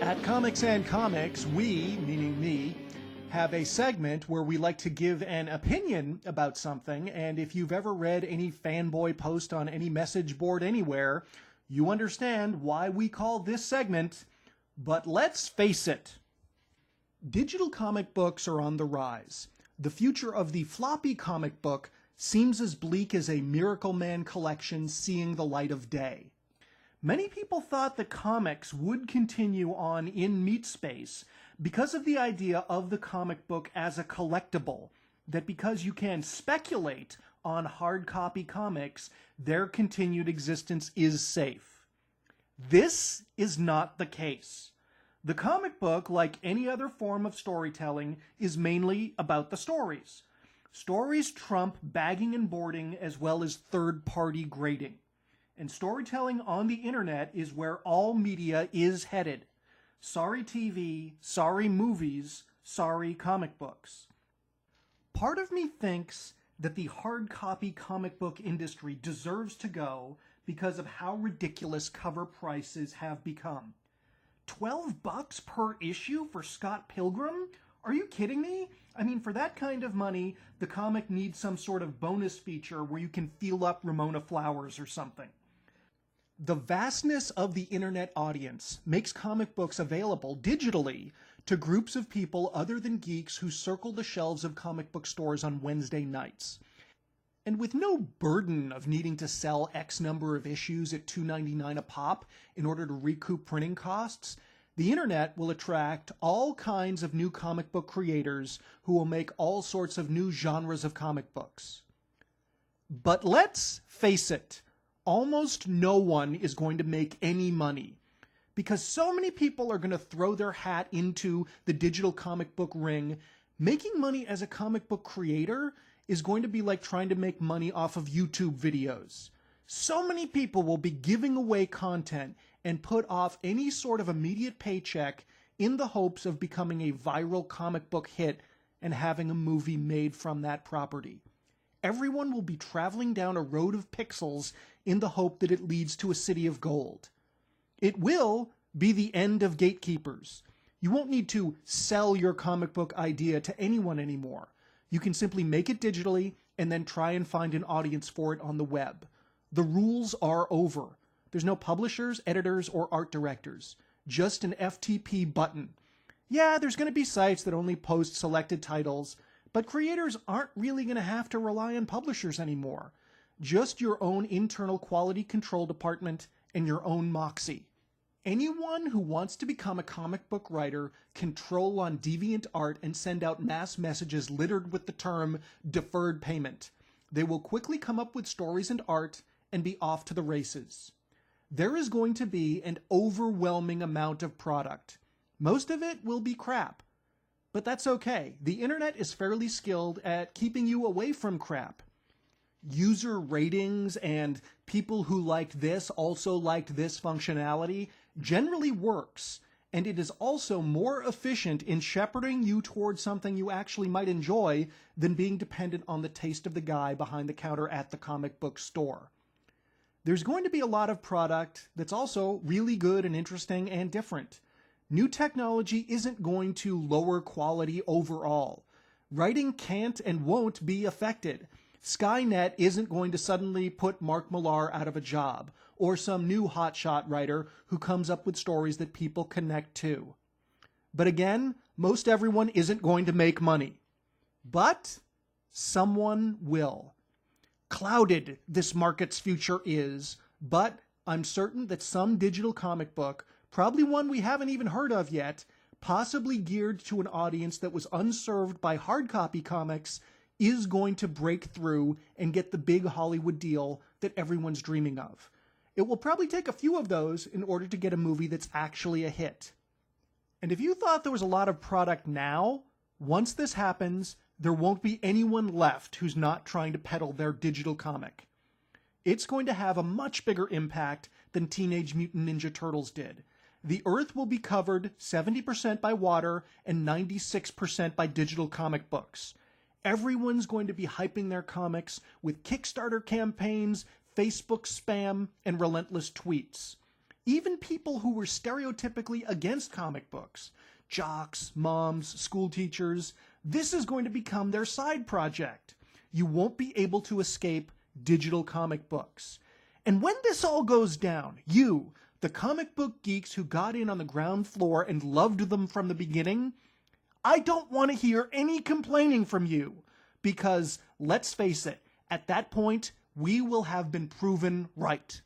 At Comics and Comics, we, meaning me, have a segment where we like to give an opinion about something, and if you've ever read any fanboy post on any message board anywhere, you understand why we call this segment, But Let's Face It. Digital comic books are on the rise. The future of the floppy comic book seems as bleak as a Miracle Man collection seeing the light of day. Many people thought that comics would continue on in meat space because of the idea of the comic book as a collectible, that because you can speculate on hard copy comics, their continued existence is safe. This is not the case. The comic book, like any other form of storytelling, is mainly about the stories. Stories trump bagging and boarding as well as third-party grading. And storytelling on the internet is where all media is headed. Sorry TV, sorry movies, sorry comic books. Part of me thinks that the hard copy comic book industry deserves to go because of how ridiculous cover prices have become. $12 per issue for Scott Pilgrim? Are you kidding me? I mean, for that kind of money, the comic needs some sort of bonus feature where you can feel up Ramona Flowers or something. The vastness of the internet audience makes comic books available digitally to groups of people other than geeks who circle the shelves of comic book stores on Wednesday nights. And with no burden of needing to sell X number of issues at $2.99 a pop in order to recoup printing costs, the internet will attract all kinds of new comic book creators who will make all sorts of new genres of comic books. But let's face it, almost no one is going to make any money because so many people are going to throw their hat into the digital comic book ring. Making money as a comic book creator is going to be like trying to make money off of YouTube videos. So many people will be giving away content and put off any sort of immediate paycheck in the hopes of becoming a viral comic book hit and having a movie made from that property. Everyone will be traveling down a road of pixels in the hope that it leads to a city of gold. It will be the end of gatekeepers. You won't need to sell your comic book idea to anyone anymore. You can simply make it digitally and then try and find an audience for it on the web. The rules are over. There's no publishers, editors, or art directors. Just an FTP button. Yeah, there's going to be sites that only post selected titles, but creators aren't really going to have to rely on publishers anymore. Just your own internal quality control department and your own moxie. Anyone who wants to become a comic book writer can troll on DeviantArt and send out mass messages littered with the term deferred payment. They will quickly come up with stories and art and be off to the races. There is going to be an overwhelming amount of product. Most of it will be crap. But that's okay. The internet is fairly skilled at keeping you away from crap. User ratings and people who liked this also liked this functionality generally works, and it is also more efficient in shepherding you towards something you actually might enjoy than being dependent on the taste of the guy behind the counter at the comic book store. There's going to be a lot of product that's also really good and interesting and different. New technology isn't going to lower quality overall. Writing can't and won't be affected. Skynet isn't going to suddenly put Mark Millar out of a job, or some new hotshot writer who comes up with stories that people connect to. But again, most everyone isn't going to make money. But someone will. Clouded this market's future is, but I'm certain that some digital comic book, probably one we haven't even heard of yet, possibly geared to an audience that was unserved by hard copy comics, is going to break through and get the big Hollywood deal that everyone's dreaming of. It will probably take a few of those in order to get a movie that's actually a hit. And if you thought there was a lot of product now, once this happens, there won't be anyone left who's not trying to peddle their digital comic. It's going to have a much bigger impact than Teenage Mutant Ninja Turtles did. The Earth will be covered 70% by water and 96% by digital comic books. Everyone's going to be hyping their comics with Kickstarter campaigns, Facebook spam, and relentless tweets. Even people who were stereotypically against comic books, jocks, moms, school teachers, this is going to become their side project. You won't be able to escape digital comic books. And when this all goes down, you, the comic book geeks who got in on the ground floor and loved them from the beginning, I don't want to hear any complaining from you. Because, let's face it, at that point, we will have been proven right.